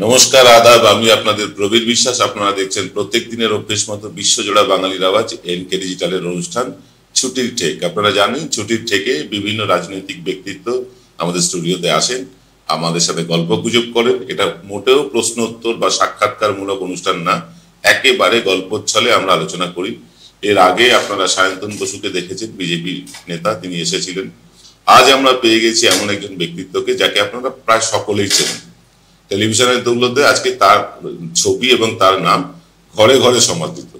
নমস্কার, আদাব। আমি আপনাদের প্রবীর বিশ্বাস। আপনারা দেখছেন প্রত্যেক দিনের অভ্যেস মতো বিশ্বজোড়া বাঙালির আওয়াজ এনকে ডিজিটালের অনুষ্ঠান ছুটির ঠেক। আপনারা জানেন ছুটির ঠেকে বিভিন্ন রাজনৈতিক ব্যক্তিত্ব আমাদের স্টুডিওতে আসেন, আমাদের সাথে গল্প গুজব করেন। এটা মোটেও প্রশ্ন উত্তর বা সাক্ষাৎকার মূলক অনুষ্ঠান না, একেবারে গল্পচ্ছলে আমরা আলোচনা করি। এর আগে আপনারা সায়ন্তন বসুকে দেখেছেন, বিজেপি নেতা, তিনি এসেছিলেন। আজ আমরা পেয়ে গেছি এমন একজন ব্যক্তিত্বকে যাকে আপনারা প্রায় সকলেই চেনেন। টেলিভিশনের দৌলতে আজকে তার ছবি এবং তার নাম ঘরে ঘরে সমাদৃত।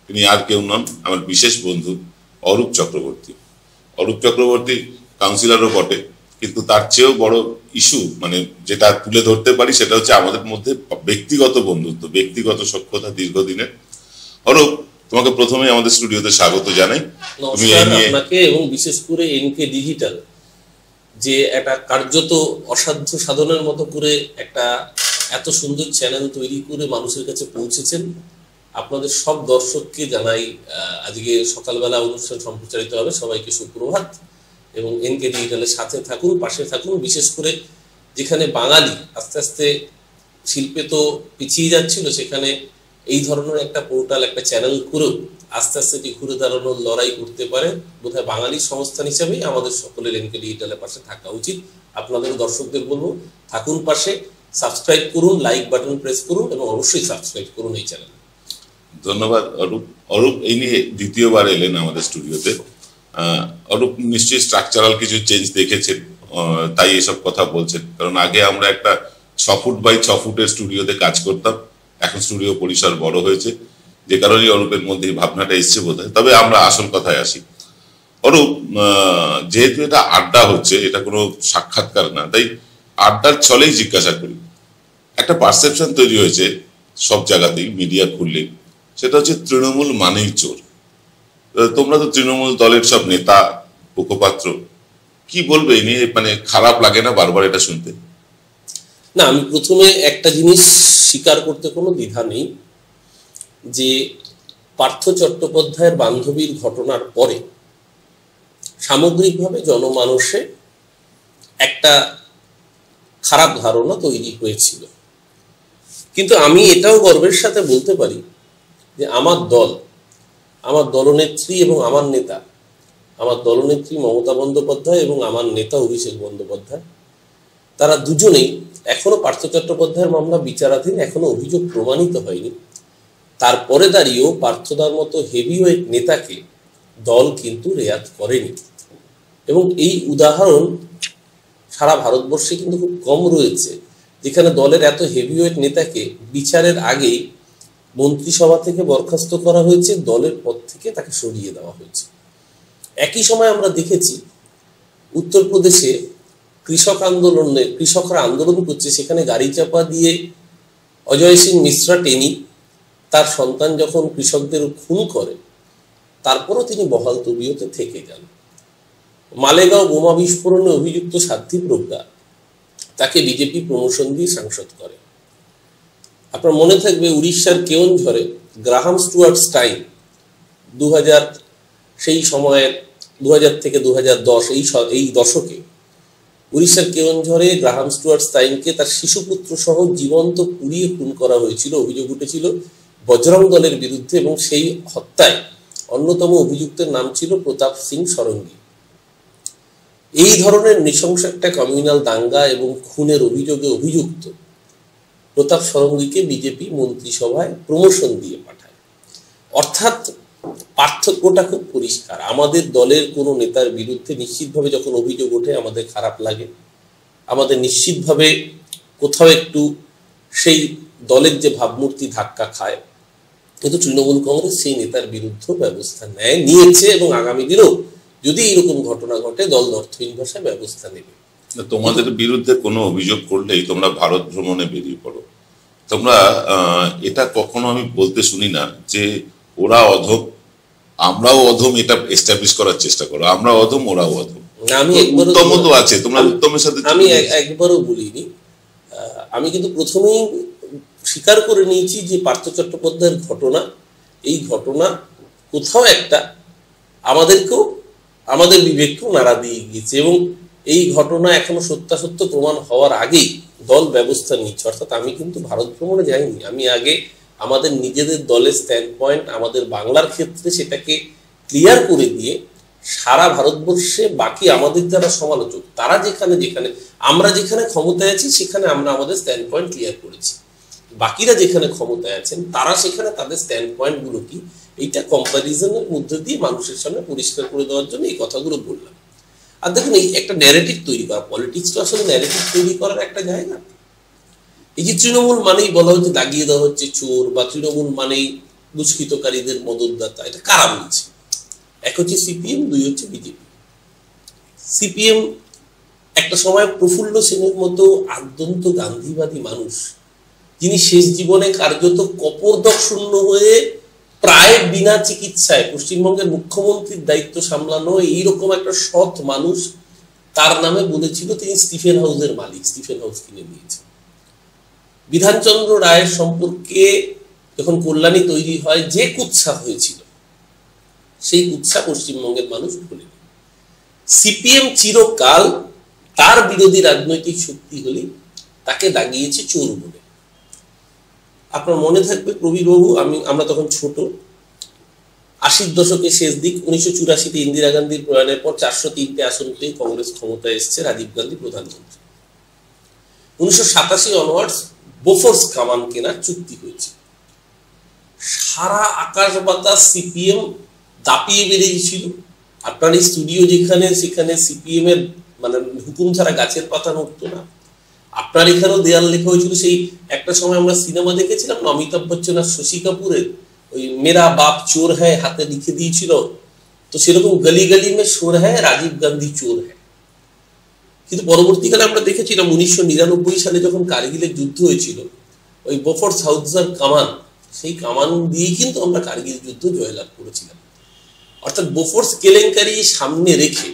তিনি আর কেউ নন, আমার বিশেষ বন্ধু অরূপ চক্রবর্তী। অরূপ চক্রবর্তী কাউন্সিলরও বটে, কিন্তু তার চেয়েও বড় ইস্যু মানে যেটা তুলে ধরতে পারি সেটা হচ্ছে আমাদের মধ্যে ব্যক্তিগত বন্ধুত্ব, ব্যক্তিগত সখ্যতা দীর্ঘদিনের। অরূপ, তোমাকে প্রথমে আমাদের স্টুডিওতে স্বাগত জানাই। তুমি আপনাকে এবং বিশেষ করে এনকে ডিজিটাল যে একটা কার্যত অসাধ্য সাধনের মতো করে একটা এত সুন্দর চ্যানেল তৈরি করে মানুষের কাছে পৌঁছেছেন, আপনাদের সব দর্শককে জানাই আজকে সকালবেলা অনুষ্ঠান সম্প্রচারিত হবে, সবাইকে সুপ্রভাত। এবং এনকে ডিজিটালের সাথে থাকুন, পাশে থাকুন। বিশেষ করে যেখানে বাঙালি আস্তে আস্তে শিল্পে তো পিছিয়ে যাচ্ছিল, সেখানে এই ধরনের একটা পোর্টাল, একটা চ্যানেল করেও আস্তে আস্তে যে ঘুরে দাঁড়ানোর লড়াই করতে পারে, বোধহয় বাঙালির সংস্থান হিসেবেই আমাদের সকলের এনকে ডিজিটালের পাশে থাকা উচিত। আপনাদের দর্শকদের বলবো, থাকুন পাশে, সাবস্ক্রাইব করুন, লাইক বাটন প্রেস করুন এবং অবশ্যই সাবস্ক্রাইব করুন এই চ্যানেল। ধন্যবাদ অরূপ। অরূপ এই নিয়ে দ্বিতীয়বার এলেন আমাদের স্টুডিওতে। অরূপ নিশ্চয়ই স্ট্রাকচারাল কিছু চেঞ্জ দেখেছেন, তাই এসব কথা বলছেন। কারণ আগে আমরা একটা 6 ফুট বাই 6 ফুটের স্টুডিওতে কাজ করতাম, এখন স্টুডিও পরিসর বড় হয়েছে, যে কারণে অরূপের মধ্যে ভাবনাটা এসছে বোধ হয়। তবে আমরা আসল কথায় আসি। অরূপ, যেহেতু এটা আড্ডা হচ্ছে, এটা কোনো সাক্ষাৎকার না, তাই আড্ডার ছলেই জিজ্ঞাসা করি। একটা পারসেপশন তৈরি হয়েছে সব জায়গাতেই, মিডিয়া খুললেই, সেটা হচ্ছে তৃণমূল মানেই চোর। তোমরা তো তৃণমূল দলের সব নেতা, মুখপাত্র, কি বলবে এই নিয়ে? মানে খারাপ লাগে না বারবার এটা শুনতে? না, আমি প্রথমে একটা জিনিস স্বীকার করতে কোনো দ্বিধা নেই যে পার্থ চট্টোপাধ্যায়ের বান্ধবীর ঘটনার পরে সামগ্রিকভাবে জনমানসে একটা খারাপ ধারণা তৈরি হয়েছিল। কিন্তু আমি এটাও গর্বের সাথে বলতে পারি যে আমার দল, আমার দলনেত্রী এবং আমার নেতা, আমার দলনেত্রী মমতা বন্দ্যোপাধ্যায় এবং আমার নেতা অভিষেক বন্দ্যোপাধ্যায়, তারা দুজনেই এখনো পার্থ চট্টোপাধ্যায়ের মামলা বিচারাধীন, এখনো অভিযোগ প্রমাণিত হয়নি। তারপরে দাঁড়িয়েও পার্থদার মতো হেভিওয়েট নেতাকে দল কিন্তু রেয়াত করেনি। এবং এই উদাহরণ সারা ভারতবর্ষে কিন্তু খুব কম রয়েছে, যেখানে দলের এত হেভিওয়েট নেতাকে বিচারের আগেই মন্ত্রিসভা থেকে বরখাস্ত করা হয়েছে, দলের পদ থেকে তাকে সরিয়ে দেওয়া হয়েছে। একই সময় আমরা দেখেছি উত্তরপ্রদেশে কৃষকরা আন্দোলন করছে, সেখানে গাড়ি চাপা দিয়ে অজয় সিং মিশ্রা টেনি তার সন্তান যখন কৃষকদের খুন করে, তারপরও তিনি বহাল তবিয়তে থেকে যান। মালেগাঁও বোমা বিস্ফোরণে অভিযুক্ত সাধ্বী প্রজ্ঞা, তাকে বিজেপি প্রমোশন দিয়ে সাংসদ করে। আপনার মনে থাকবে উড়িষ্যার কেওনঝড়ে গ্রাহাম স্টুয়ার্ট স্টাইন 2000 সেই সময়ে 2000 থেকে 2010 এই দশকে উড়িষ্যার কেওনঝড়ে গ্রাহাম স্টুয়ার্ট স্টাইনকে তার শিশুপুত্র সহ জীবন্ত পুড়িয়ে খুন করা হয়েছিল। অভিযোগ উঠেছিল বজরং দলের বিরুদ্ধে এবং সেই হত্যায় অন্যতম অভিযুক্তের নাম ছিল প্রতাপ সিং ষড়ঙ্গী। এই ধরনের নৃশংস একটা কমিউনাল দাঙ্গা এবং খুনের অভিযোগে অভিযুক্ত প্রতাপ ষড়ঙ্গীকে বিজেপি মন্ত্রিসভায় প্রমোশন দিয়ে পাঠায়। অর্থাৎ পার্থক্যটা খুব পরিষ্কার। আমাদের দলের কোনো নেতার বিরুদ্ধে নিশ্চিতভাবে যখন অভিযোগ ওঠে আমাদের খারাপ লাগে, আমাদের নিশ্চিতভাবে কোথাও একটু সেই দলের যে ভাবমূর্তি ধাক্কা খায়। কিন্তু তৃণমূল কংগ্রেস সেই নেতার বিরুদ্ধে ব্যবস্থা নিয়েছে এবং আগামী দিনেও যদি এরকম ঘটনা ঘটে দল অর্থহীন ভাষায় ব্যবস্থা নেবে। তোমাদের বিরুদ্ধে কোনো অভিযোগ করলেই তোমরা ভারত ভ্রমণে বেরিয়ে পড়ো। তোমরা এটা কখনো আমি বলতে শুনি না যে ওরা অধম, আমরাও অধম, এটা এস্টাবলিশ করার চেষ্টা করো। আমরা অধম, ওরাও অধম। আমি উত্তম তো আছে, তোমরা উত্তমের সাথে। আমি একবারও বলিনি। আমি কিন্তু প্রথমেই স্বীকার করে নিয়েছি যে পার্থ চট্টোপাধ্যায়ের ঘটনা, এই ঘটনা কোথাও একটা আমাদের বিবেককেও নাড়া দিয়ে গিয়েছে। এবং এই ঘটনা এখনো সত্যাসত্য প্রমাণ হওয়ার আগেই দল ব্যবস্থা নিচ্ছে। অর্থাৎ আমি কিন্তু ভারত ভ্রমণে যাইনি, আমি আগে আমাদের নিজেদের দলের স্ট্যান্ড পয়েন্ট আমাদের বাংলার ক্ষেত্রে সেটাকে ক্লিয়ার করে দিয়ে সারা ভারতবর্ষে বাকি আমাদের যারা সমালোচক তারা যেখানে যেখানে আমরা যেখানে ক্ষমতায় আছি সেখানে আমরা আমাদের স্ট্যান্ড পয়েন্ট ক্লিয়ার করেছি, বাকিরা যেখানে ক্ষমতায় আছেন তারা সেখানে তাদের স্ট্যান্ড পয়েন্ট গুলো কি এইটা কম্প্যারিজনের মধ্যে দিয়ে মানুষের সামনে পরিষ্কার করে দেওয়ার জন্য এই কথাগুলো বললাম। আর দেখুন, এই একটা ন্যারেটিভ তৈরি করা, পলিটিক্স তো আসলে ন্যারেটিভ তৈরি করার একটা জায়গা। এই যে তৃণমূল মানেই বলা হচ্ছে দাগিয়ে দেওয়া হচ্ছে চোর, বা তৃণমূল মানেই দুষ্কৃতকারীদের মদতদাতা, এটা কারা বলছে? এক হচ্ছে সিপিএম, দুই হচ্ছে বিজেপি। সিপিএম একটা সময় প্রফুল্ল সেনের মতো আদ্যন্ত গান্ধীবাদী মানুষ, যিনি শেষ জীবনে কার্যত কপোর্দক শূন্য হয়ে প্রায় বিনা চিকিৎসায় পশ্চিমবঙ্গের মুখ্যমন্ত্রীর দায়িত্ব সামলানো এইরকম একটা সৎ মানুষ, তার নামে বলেছিল তিনি স্টিফেন হাউসের মালিক, স্টিফেন হাউস কিনে নিয়েছে। বিধানচন্দ্র রায়ের সম্পর্কে যখন কল্যাণী তৈরি হয় যে কুৎসা হয়েছিল, সেই কুৎসা পশ্চিমবঙ্গের মানুষ ভুলেনি। সিপিএম চিরকাল তার বিরোধী রাজনৈতিক শক্তি হলে তাকে দাগিয়েছে চোর বলে। আপনার মনে থাকবে প্রবীরবাবু, আমরা তখন ছোট, 80 দশকের শেষ দিক, 1984-তে ইন্দিরা গান্ধীর প্রয়াণের পর 403টে আসন পেয়ে কংগ্রেস ক্ষমতায় এসেছে, রাজীব গান্ধী প্রধানমন্ত্রী। 1987 অনওয়ার্ডস বোফোর্স কামান কেনার চুক্তি হয়েছে। সারা আকাশ বাতাস সিপিএম দাপিয়ে বেরিয়েছিল। আপনার এই স্টুডিও যেখানে, সেখানে সিপিএম এর মানে হুকুম ছাড়া গাছের পাতা নড়তো না। আপনার এখানেও দেয়াল লেখা হয়েছিল। সেই একটা সময় আমরা সিনেমা দেখেছিলাম না, অমিতাভ বচ্চন আর শশী কাপুরের, ওই মেরা বাপ চোর হ্যায় হাতে লিখে দিয়েছিল, তো সেরকম গলি গলি মে চোর হ্যায়, রাজীব গান্ধী চোর হ্যায়। কিন্তু পরবর্তীকালে আমরা দেখেছিলাম 1999 সালে যখন কার্গিলের যুদ্ধ হয়েছিল, ওই বোফোর্স হাউজার কামান, সেই কামান দিয়েই কিন্তু আমরা কার্গিল যুদ্ধ জয়লাভ করেছিলাম। অর্থাৎ বোফোর্স কেলেঙ্কারি সামনে রেখে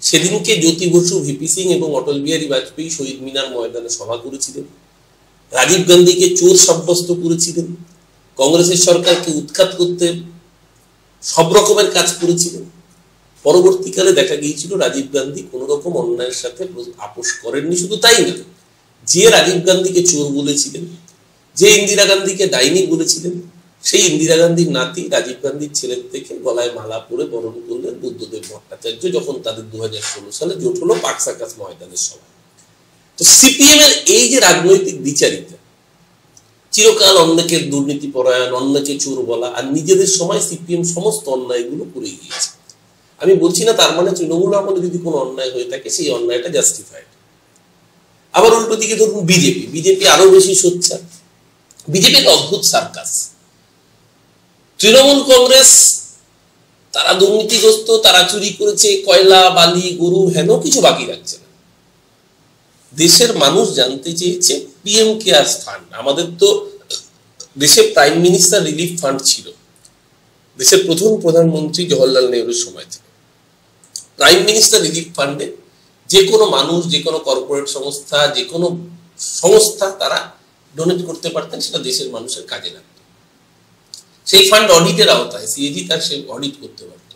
সেদিনকে জ্যোতি বসু, ভিপি সিং এবং অটল বিহারী বাজপেয়ী শহীদ মিনার ময়দানে সভা করেছিলেন, রাজীব গান্ধীকে চোর সাব্যস্ত করেছিলেন, কংগ্রেসের সরকারকে উৎখাত করতে সব রকমের কাজ করেছিলেন। পরবর্তীকালে দেখা গিয়েছিল রাজীব গান্ধী কোন রকম অন্যায়ের সাথে আপোষ করেননি। শুধু তাই না, যে রাজীব গান্ধীকে চোর বলেছিলেন, যে ইন্দিরা গান্ধীকে ডাইনি বলেছিলেন, সেই ইন্দিরা গান্ধীর নাতি রাজীব গান্ধীর ছেলের থেকে গলায় মালা পরে বরণ করলেন বুদ্ধদেব ভট্টাচার্য, যখন তাদের 2016 সালে জোট হলো পাক সার্কাস ময়দানের সভায়। তো সিপিএম এর এই যে রাজনৈতিক বিচারিতা, চিরকাল অন্যকে দুর্নীতি পরায়ণ, অন্যকে চোর বলা, আর নিজেদের সময় সিপিএম সমস্ত অন্যায়গুলো করে গিয়েছে। আমি বলছি না তার মানে তৃণমূল আমলে যদি কোনো অন্যায় হয়ে থাকে সেই অন্যায়টা জাস্টিফাইড। আবার উল্টো দিকে ধরুন বিজেপি আরো বেশি সোচ্চার। বিজেপি একটা অদ্ভুত সার্কাস। তৃণমূল কংগ্রেস তারা দুর্নীতিগ্রস্ত, তারা চুরি করেছে, কয়লা, বালি, গরু, হেন কিছু বাকি রাখছে না। দেশের মানুষ জানতে চেয়েছে পিএম কেয়ারস ফান্ড। আমাদের তো দেশে প্রাইম মিনিস্টার রিলিফ ফান্ড ছিল দেশের প্রথম প্রধানমন্ত্রী জওহরলাল নেহরুর সময় থেকে। প্রাইম মিনিস্টার রিলিফ ফান্ডে যে কোনো মানুষ, যে কোনো কর্পোরেট সংস্থা, যে কোনো সংস্থা তারা ডোনেট করতে পারতেন, সেটা দেশের মানুষের কাজে লাগতো। সেই ফান্ড অডিটের আওতায়, সিএজি তার সে অডিট করতে পারত।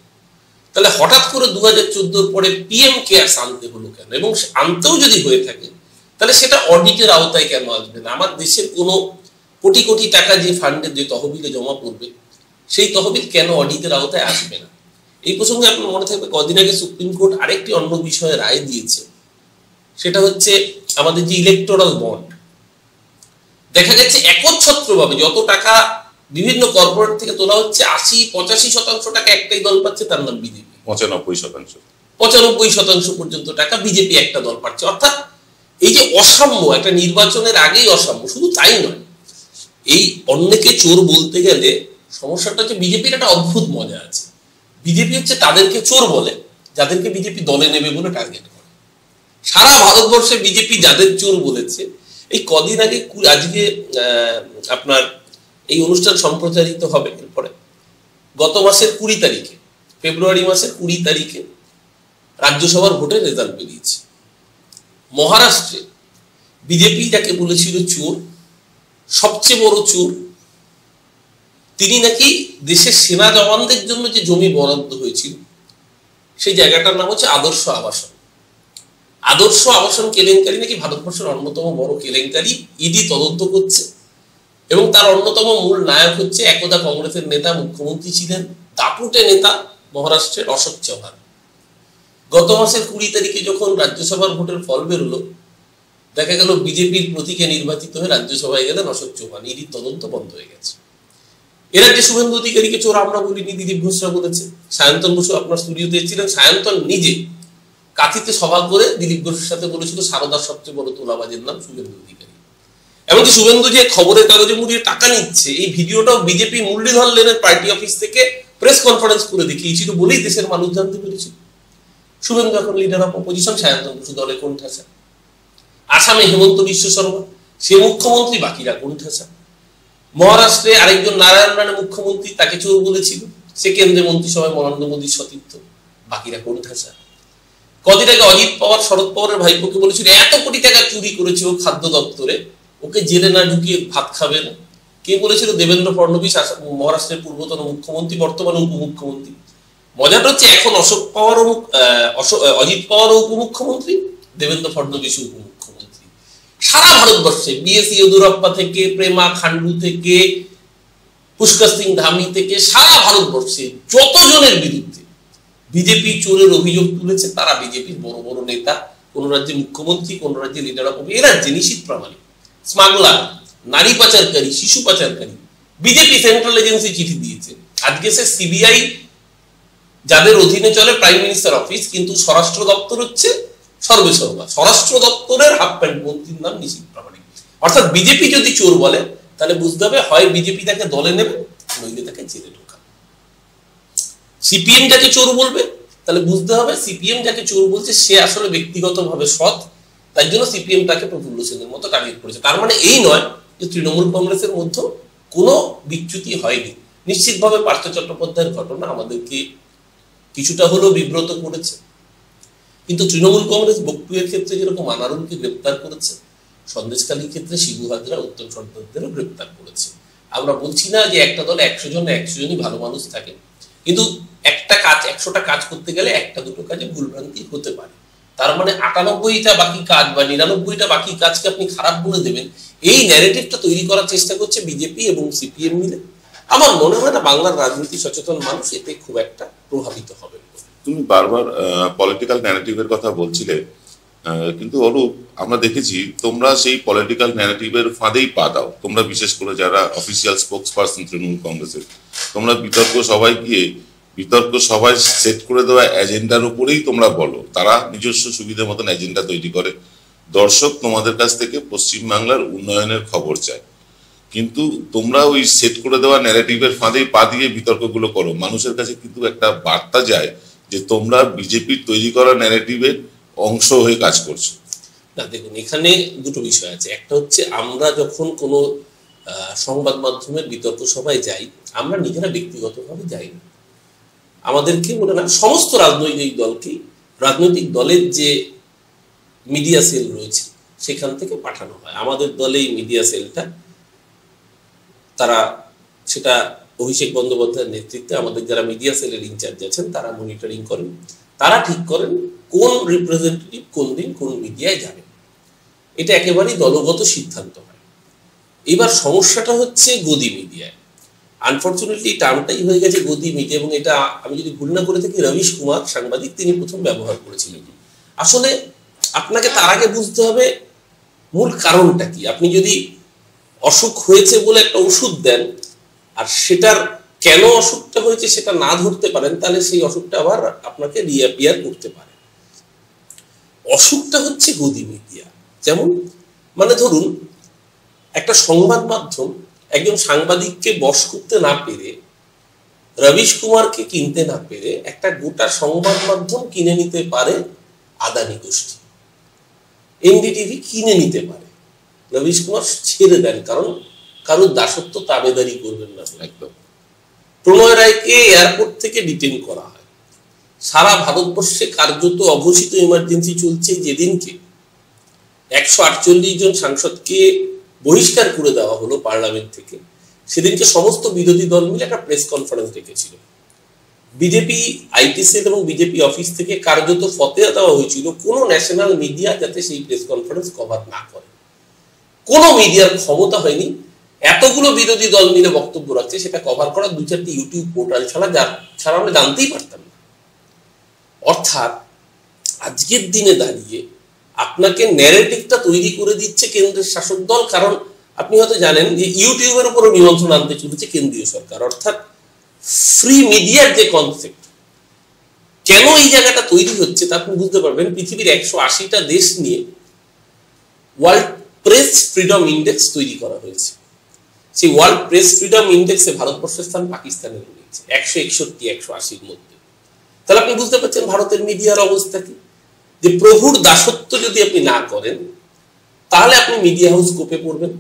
তাহলে হঠাৎ করে 2014 পরে পিএম কেয়ারস আনতে হলো কেন? এবং আনতেও যদি হয়ে থাকে তাহলে সেটা অডিটের আওতায় কেন আসবে না? আমার দেশের কোনো কোটি কোটি টাকা যে ফান্ডের যে তহবিলে জমা পড়বে, সেই তহবিল কেন অডিটের আওতায় আসবে না? এই প্রসঙ্গে আপনার মনে থাকবে কদিন আগে সুপ্রিম কোর্ট আরেকটি অন্য বিষয়ে রায় দিয়েছে, সেটা হচ্ছে আমাদের যে ইলেকটোরাল বন্ড। দেখা যাচ্ছে একচ্ছত্রভাবে যত টাকা বিভিন্ন কর্পোরেট থেকে তোলা হচ্ছে, 80-85% টাকা একটাই দল পাচ্ছে, তার নাম বিজেপি। 95% পর্যন্ত টাকা বিজেপি একটা দল পাচ্ছে। অর্থাৎ এই যে অসাম্য, একটা নির্বাচনের আগেই অসাম্য। শুধু তাই নয়, এই অন্যকে চোর বলতে গেলে সমস্যাটা হচ্ছে বিজেপির একটা অদ্ভুত মজা আছে। বিজেপি হচ্ছে তাদেরকে চোর বলে যাদেরকে বিজেপি দলে নেবে বলে টার্গেট করে। সারা ভারতবর্ষে বিজেপি যাদের চোর বলেছে, এই কদিন আগে, আজকে আপনার এই অনুষ্ঠান সম্প্রচারিত হবে এরপরে, গত মাসের 20 তারিখে, ফেব্রুয়ারি মাসের 20 তারিখে রাজ্যসভার ভোটের রেজাল্ট বেরিয়েছে। মহারাষ্ট্রে বিজেপি যাকে বলেছিল চোর, সবচেয়ে বড় চোর, তিনি নাকি দেশের সেনা জওয়ানদের জন্য যে জমি বরাদ্দ হয়েছিল সেই জায়গাটার নাম হচ্ছে আদর্শ আবাসন। আদর্শ আবাসন কেলেঙ্কারি নাকি ভারতবর্ষের অন্যতম বড় কেলেঙ্কারি, ইডি তদন্ত করছে এবং তার অন্যতম মূল নায়ক হচ্ছে একদা কংগ্রেসের নেতা, মুখ্যমন্ত্রী ছিলেন, দাপুটে নেতা মহারাষ্ট্রের অশোক চৌহান। গত মাসের 20 তারিখে যখন রাজ্যসভার ভোটের ফল বেরোলো, দেখা গেল বিজেপির প্রতীকে নির্বাচিত হয়ে রাজ্যসভায় গেলেন অশোক চৌহান। ইডির তদন্ত বন্ধ হয়ে গেছে। এরা যে শুভেন্দু অধিকারীকে চোর আমরা বলিনি, দিলীপ ঘোষরা বলেছে। সায়ন্তন বসু আপনার স্টুডিওতে ছিলেন, সায়ন্তন নিজে কাঁথিতে সভা করে দিলীপ ঘোষের সাথে বলেছিল সারদার সবচেয়ে বড় তোলাবাজের নাম শুভেন্দু অধিকারী। এমনকি শুভেন্দু যে খবরের কাগজে মুড়িয়ে টাকা নিচ্ছে, এই ভিডিওটাও বিজেপি মুরলীধর লেনের পার্টি অফিস থেকে প্রেস কনফারেন্স করে দেখিয়েছিল বলেই দেশের মানুষ জানতে পেরেছিল। শুভেন্দু এখন leader of opposition, Sayantan Basu দলে কোণঠাসা। আসামে হেমন্ত বিশ্ব শর্মা, সে মুখ্যমন্ত্রী, বাকিরা কোণঠাসা। মহারাষ্ট্রে আরেকজন নারায়ণ রানে মুখ্যমন্ত্রী, তাকে চোর বলেছিল, সে কেন্দ্রীয় মন্ত্রিসভায় নরেন্দ্র মোদীর সতীর্থ, বাকিরা কোণঠাসা। কদিন আগে অজিত পাওয়ার শরদ পাওয়ারের ভাইপোকে বলেছিল এত কোটি টাকা চুরি করেছে ও খাদ্য দপ্তরে, ওকে জেলে না ঢুকিয়ে ভাত খাবে না। কে বলেছিল? দেবেন্দ্র ফডনবিস, মহারাষ্ট্রের পূর্বতন মুখ্যমন্ত্রী, বর্তমানে উপমুখ্যমন্ত্রী। মজাটা হচ্ছে এখন অজিত পাওয়ারও উপমুখ্যমন্ত্রী, দেবেন্দ্র ফডনবিস উপমুখ্যমন্ত্রী। সারা ভারতবর্ষে বিএস ইয়েদুরাপ্পা থেকে, প্রেমা খান্ডু থেকে, পুষ্কর সিং ধামি থেকে, সারা ভারতবর্ষে যতজনের বিরুদ্ধে বিজেপি চোরের অভিযোগ তুলেছে তারা বিজেপির বড় বড় নেতা, কোন রাজ্যে মুখ্যমন্ত্রী, কোন রাজ্যে লিডার অফ, এ রাজ্যে নিশ্চিত প্রামাণিক স্মাগলার, নারী পাচারকারী, শিশু পাচারকারী। বিজেপি সেন্ট্রাল এজেন্সি চিঠি দিয়েছে। আজকে সে সিবিআই যাদের অধীনে চলে প্রাইম মিনিস্টার অফিস, কিন্তু স্বরাষ্ট্র দপ্তর হচ্ছে সর্বেসর্বা। স্বরাষ্ট্র দপ্তরের হাফ প্যান্ট মন্ত্রীর নাম নিশীথ প্রামাণিক। অর্থাৎ বিজেপি যদি চোর বলে তাহলে বুঝতে হবে হয় বিজেপি তাকে দলে নেবে, নইলে তাকে জেলে ঢোকাবে। সিপিএম যাকে চোর বলবে তাহলে বুঝতে হবে সিপিএম যাকে চোর বলছে সে আসলে ব্যক্তিগতভাবে সৎ, তাই জন্য সিপিএম তাকে প্রফুল্ল সেনের মতো টার্গেট করেছে। তার মানে এই নয় যে তৃণমূল কংগ্রেসের মধ্যে কোনো বিচ্যুতি হয়নি। নিশ্চিতভাবে পার্থ চট্টোপাধ্যায়ের ঘটনা আমাদেরকে কিছুটা হলেও বিব্রত করেছে, কিন্তু তৃণমূল কংগ্রেস বকটুয়ের ক্ষেত্রে যেরকম আনারুলকে গ্রেপ্তার করেছে, সন্দেশখালীর ক্ষেত্রে শিবু হাজরা, উত্তম সর্দারদেরও গ্রেপ্তার করেছে। আমরা বলছি না যে একটা দলে 100 জন 100 জনই ভালো মানুষ থাকে, কিন্তু একটা কাজ 100টা কাজ করতে গেলে একটা দুটো কাজে ভুলভ্রান্তি হতে পারে। তার মানে 98টা বাকি কাজ বা 99টা বাকি কাজকে আপনি খারাপ বলে দেবেন, এই ন্যারেটিভটা তৈরি করার চেষ্টা করছে বিজেপি এবং সিপিএম মিলে। আমার মনে হয় না বাংলার রাজনীতি সচেতন মানুষ এতে খুব একটা প্রভাবিত হবে। তুমি বারবার পলিটিক্যাল ন্যারেটিভের কথা বলছিলে, কিন্তু অরূপ আমরা দেখেছি তোমরা সেই পলিটিক্যাল ন্যারেটিভের ফাঁদেই পা দাও। তোমরা বিশেষ করে যারা অফিসিয়াল স্পোক্স পার্সন তৃণমূল কংগ্রেসের, তোমরা বিতর্ক সভায় গিয়ে বিতর্ক সভায় সেট করে দেওয়া এজেন্ডার উপরেই তোমরা বলো। তারা নিজস্ব সুবিধা মতন এজেন্ডা তৈরি করে, দর্শক তোমাদের কাছ থেকে পশ্চিমবাংলার উন্নয়নের খবর চায়, কিন্তু তোমরা ওই সেট করে দেওয়া ন্যারেটিভের ফাঁদেই পা দিয়ে বিতর্কগুলো করো। মানুষের কাছে কিন্তু একটা বার্তা যায় যে তোমরা বিজেপির তৈরি করা ন্যারেটিভের অংশ হয়ে কাজ করছো। না দেখুন, এখানে দুটো বিষয় আছে। একটা হচ্ছে আমরা যখন কোনো সংবাদ মাধ্যমের বিতর্ক সভায় যাই, আমরা নিজেরা ব্যক্তিগতভাবে যাই না, আমাদেরকে বলে না সমস্ত রাজনৈতিক দলের যে মিডিয়া সেল রয়েছে সেখান থেকে পাঠানো হয়। আমাদের দলে এই মিডিয়া সেলটা, তারা সেটা অভিষেক বন্দ্যোপাধ্যায়ের নেতৃত্বে আমাদের যারা মিডিয়া সেলের ইনচার্জ আছেন তারা মনিটরিং করেন, তারা ঠিক করেন কোন রিপ্রেজেন্টেটিভ কোন দিন কোন মিডিয়ায় যাবে। এটা একেবারেই দলগত সিদ্ধান্ত হয়। এবার সমস্যাটা হচ্ছে গদি মিডিয়ায়। আনফর্চুনেটলি টার্মটাই হয়ে গেছে গদি মিডিয়া, এবং এটা আমি যদি ভুল না করে থাকি রবিশ কুমার সাংবাদিক তিনি প্রথম ব্যবহার করেছিলেন। আসলে আপনাকে তার আগে বুঝতে হবে মূল কারণটা কি। আপনি যদি অসুখ হয়েছে বলে একটা ওষুধ দেন আর সেটার কেন অসুখটা হয়েছে সেটা না ধরতে পারেন, তাহলে সেই অসুখটা আবার আপনাকে রিঅ্যাপিয়ার করতে পারে। অসুখটা হচ্ছে গদি মিডিয়া। যেমন মানে ধরুন একটা সংবাদ মাধ্যম একজন সাংবাদিককে বশ করতে না পেরে, রবিশ কুমারকে কিনতে না পেরে একটা গোটা সংবাদ মাধ্যম কিনে নিতে পারে আদানি গোষ্ঠী, এনডিটিভি কিনে নিতে পারে। রবিশ কুমার ছেড়ে দেন, কারণ কারোর দাসত্ব তাবেদারি করবেন না। একদম প্রণয় রায়কে এয়ারপোর্ট থেকে ডিটেন করা হয়। সারা ভারতবর্ষে কার্যত অঘোষিত ইমার্জেন্সি চলছে। যেদিনকে 148 জন সাংসদকে বহিষ্কার করে দেওয়া হলো পার্লামেন্ট থেকে, সেদিনকে সমস্ত বিরোধী দল মিলে একটা প্রেস কনফারেন্স ডেকেছিল। বিজেপি আইটি সেল এবং বিজেপি অফিস থেকে কার্যত ফতোয়া দেওয়া হয়েছিল কোনো ন্যাশনাল মিডিয়া যাতে সেই প্রেস কনফারেন্স কভার না করে। কোনো মিডিয়ার ক্ষমতা হয়নি এতগুলো বিরোধী দল মিলে বক্তব্য রাখছে সেটা কভার করা 2-4টি ইউটিউব পোর্টাল ছাড়া আমরা জানতেই পারতাম না। অর্থাৎ আজকের দিনে দাঁড়িয়ে আপনাকে ন্যারেটিভটা তৈরি করে দিচ্ছে কেন্দ্রের শাসক দল। কারণ আপনি হয়তো জানেন যে ইউটিউবের উপরও নিয়ন্ত্রণ আনতে চলেছে কেন্দ্রীয় সরকার। অর্থাৎ ফ্রি মিডিয়ার যে কনসেপ্ট, কেন এই জায়গাটা তৈরি হচ্ছে তা আপনি বুঝতে পারবেন। পৃথিবীর 180টা দেশ নিয়ে ওয়ার্ল্ড প্রেস ফ্রিডম ইন্ডেক্স তৈরি করা হয়েছে। সেই ওয়ার্ল্ড প্রেস ফ্রিডম ইন্ডেক্সে ভারতবর্ষের স্থান পাকিস্তানের রয়েছে 161-180-র মধ্যে। তাহলে আপনি বুঝতে পারছেন ভারতের মিডিয়ার অবস্থা কি, যে প্রভুর দাসত্ব যদি আপনি না করেন তাহলে আপনি মিডিয়া হাউস কোপে পড়বেন,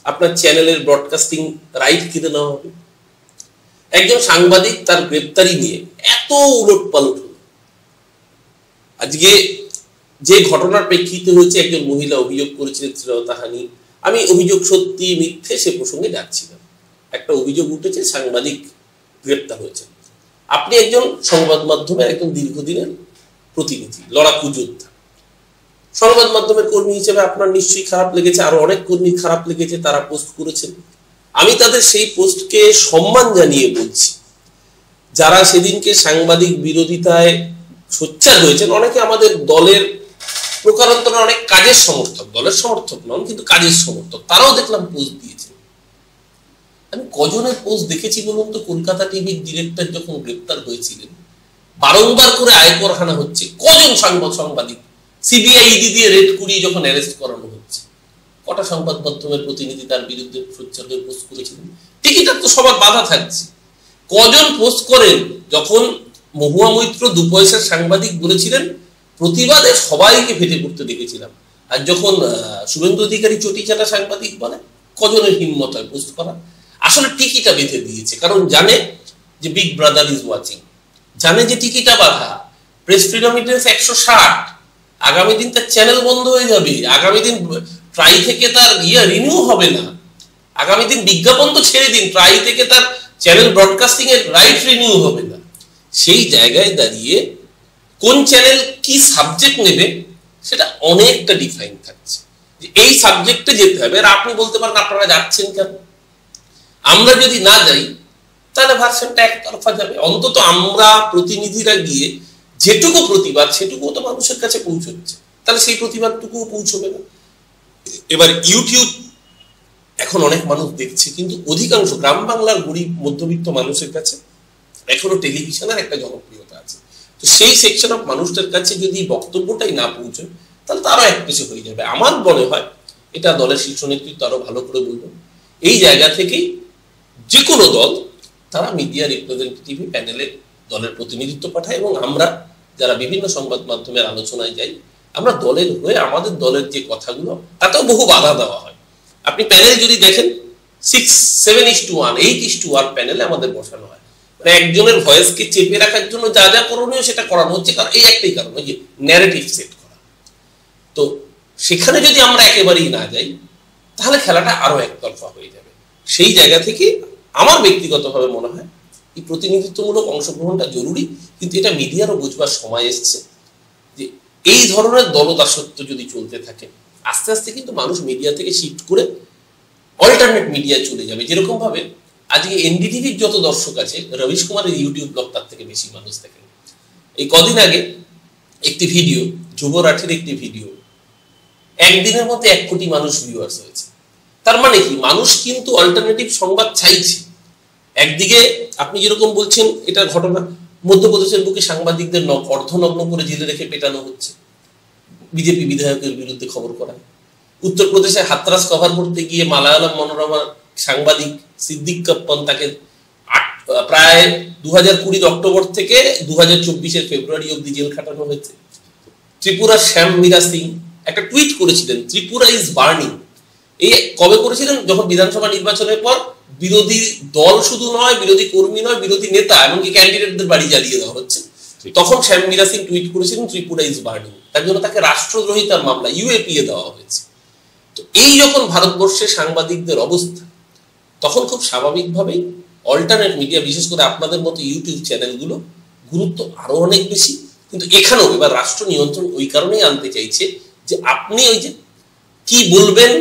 আপনার চ্যানেলের ব্রডকাস্টিং রাইট কিনে নেওয়া হবে। একজন সাংবাদিক তার গ্রেপ্তারি নিয়ে এত উলটপালট হল। আজকে যে ঘটনার প্রেক্ষিতে হয়েছে, একজন মহিলা অভিযোগ করেছিলেন শ্লীলতাহানি। আমি অভিযোগ সত্যি মিথ্যে সে প্রসঙ্গে যাচ্ছি না, একটা অভিযোগ উঠেছে, সাংবাদিক গ্রেপ্তার হয়েছেন। আপনি একজন সংবাদ মাধ্যমের একজন দীর্ঘদিনের প্রতিনিধি, লড়াকু যোদ্ধা, সংবাদ মাধ্যমের কর্মী হিসেবে আপনার নিশ্চয়ই খারাপ লেগেছে, আরো অনেক কর্মী খারাপ লেগেছে, তারা পোস্ট করেছেন। আমি তাদের সেই পোস্টকে সম্মান জানিয়ে বলছি। যারা সেদিনকে সাংবাদিক বিরোধিতায় সোচ্চার হয়েছেন, অনেকে আমাদের দলের প্রকারান্তরে অনেক কাজের সমর্থক, দলের সমর্থক নন কিন্তু কাজের সমর্থক, তারাও দেখলাম পোস্ট দিয়েছে। আমি কজনের পোস্ট দেখেছি বলুন তো? কলকাতা টিভির ডিরেক্টর যখন গ্রেপ্তার হয়েছিলেন, বারংবার করে আয়কর হানা হচ্ছে, কজন সাংবাদিক সিবিআই ইডি দিয়ে রেড করিয়ে যখন অ্যারেস্ট করানো হচ্ছে, কটা সংবাদ মাধ্যমের প্রতিনিধি তার বিরুদ্ধে সোচ্চার হয়ে পোস্ট করেছিলেন? টিকিটার তো সবার বাধা থাকছে। কজন পোস্ট করেন যখন মহুয়া মৈত্র 2 পয়সার সাংবাদিক বলেছিলেন, প্রতিবাদে সবাইকে ফেটে পড়তে দেখেছিলাম। আর যখন শুভেন্দু অধিকারী চটিচাটা সাংবাদিক বলে, কজনের হিম্মত হয় পোস্ট করা? আসলে টিকিটা বেঁধে দিয়েছে, কারণ জানে যে বিগ ব্রাদার ইজ ওয়াচিং, জানে যে টিকিটা বাধা, প্রেস ফ্রিডম ইন্ডেক্স 160, আগামী দিন তার চ্যানেল বন্ধ হয়ে যাবে, আগামী দিন ট্রাই থেকে তার রিনিউ হবে না, আগামী দিন বিজ্ঞাপন তো ছেড়ে দিন, ট্রাই থেকে তার চ্যানেল ব্রডকাস্টিং এর রাইট রিনিউ হবে না। সেই জায়গায় দাঁড়িয়ে কোন চ্যানেল কি সাবজেক্ট নেবে সেটা অনেকটা ডিফাইন থাকছে, যে এই সাবজেক্টে যেতে হবে। আর আপনি বলতে পারেন আপনারা যাচ্ছেন কেন? আমরা যদি না যাই তাহলে ভার্সনটা একতরফা যাবে। অন্তত আমরা প্রতিনিধিরা গিয়ে যেটুকু প্রতিবাদ সেটুকু তো মানুষের কাছে পৌঁছচ্ছে, তাহলে সেই প্রতিবাদটুকুও পৌঁছবে না। এবার ইউটিউব এখন অনেক মানুষ দেখছে, কিন্তু অধিকাংশ গ্রাম বাংলার গরিব মধ্যবিত্ত মানুষের কাছে এখনো টেলিভিশনের একটা জনপ্রিয়তা আছে। তো সেই সেকশন অফ মানুষদের কাছে যদি বক্তব্যটাই না পৌঁছয় তাহলে তারও এক কিছু হয়ে যাবে। আমার মনে হয় এটা দলের শীর্ষ নেতৃত্ব আরো ভালো করে বলবেন। এই জায়গা থেকেই যে কোনো দল তারা মিডিয়া রিপ্রেজেন্টেটিভ প্যানেলে দলের প্রতিনিধিত্ব পাঠায়, এবং আমরা যারা বিভিন্ন সংবাদ মাধ্যমের আলোচনায় যাই, আমরা দলের হয়ে আমাদের দলের যে কথাগুলো, তাতেও বহু বাধা দেওয়া হয়। আপনি প্যানেল যদি দেখেন 6-7:1, 8:1 প্যানেলে আমাদের বসানো হয়। মানে একজনের ভয়েসকে চেপে রাখার জন্য যা যা করণীয় সেটা করানো হচ্ছে, কারণ এই একটাই কারণ, যে ন্যারেটিভ সেট করা। তো সেখানে যদি আমরা একেবারেই না যাই তাহলে খেলাটা আরো একতরফা হয়ে যাবে। সেই জায়গা থেকে আমার ব্যক্তিগতভাবে মনে হয় এই প্রতিনিধিত্বমূলক অংশগ্রহণটা জরুরি, কিন্তু এটা মিডিয়ারও বুঝবার সময় এসছে যে এই ধরনের দলদাসত্ব যদি চলতে থাকে আস্তে আস্তে কিন্তু মানুষ মিডিয়া থেকে শিফট করে অল্টারনেট মিডিয়ায় চলে যাবে। যেরকম ভাবে আজকে এনডিটিভির যত দর্শক আছে, রবিশ কুমারের ইউটিউব ব্লগ তার থেকে বেশি মানুষ দেখেন। এই কদিন আগে একটি ভিডিও, যুব রাঠের একটি ভিডিও, একদিনের মধ্যে 1 কোটি মানুষ ভিউয়ার্স হয়েছে। তার মানে কি, মানুষ কিন্তু অল্টারনেটিভ সংবাদ চাইছে। একদিকে আপনি যেরকম বলছেন, এটা ঘটনা মধ্যপ্রদেশের বুকে সাংবাদিকদের অর্ধনগ্ন করে জেলে রেখে পেটানো হচ্ছে, বিজেপি বিধায়কের বিরুদ্ধে খবর করা। উত্তরপ্রদেশে হাতরাস কভার করতে গিয়ে মালায়ালাম মনোরমার সাংবাদিক সিদ্দিক কাপ্পান, তাকে প্রায় 2020 অক্টোবর থেকে 2024 ফেব্রুয়ারি অব্দি জেল খাটানো হয়েছে। ত্রিপুরার শ্যাম মীরা সিং একটা টুইট করেছিলেন, ত্রিপুরা ইজ বার্নিং। এই কবে করেছিলেন? যখন বিধানসভা নির্বাচনের পর বিরোধী দল শুধু নয়, বিরোধী কর্মী নয়, বিরোধী নেতা এমনকি ক্যান্ডিডেটদের বাড়ি জ্বালিয়ে দেওয়া হচ্ছে, তখন শ্যাম মীরা সিং টুইট করেছিলেন ত্রিপুরা ইজ বার্নিং। তার জন্য তাকে রাষ্ট্রদ্রোহিতার মামলা ইউএপিএ দেওয়া হয়েছে। তো এই যখন ভারতবর্ষের সাংবাদিকদের অবস্থা, তখন খুব স্বাভাবিকভাবেই অল্টারনেট মিডিয়া, বিশেষ করে আপনাদের মতো ইউটিউব চ্যানেলগুলো গুরুত্ব আরো অনেক বেশি। কিন্তু এখানেও এবার রাষ্ট্র নিয়ন্ত্রণ ওই কারণেই আনতে চাইছে যে আপনি ওই যে কি বলবেন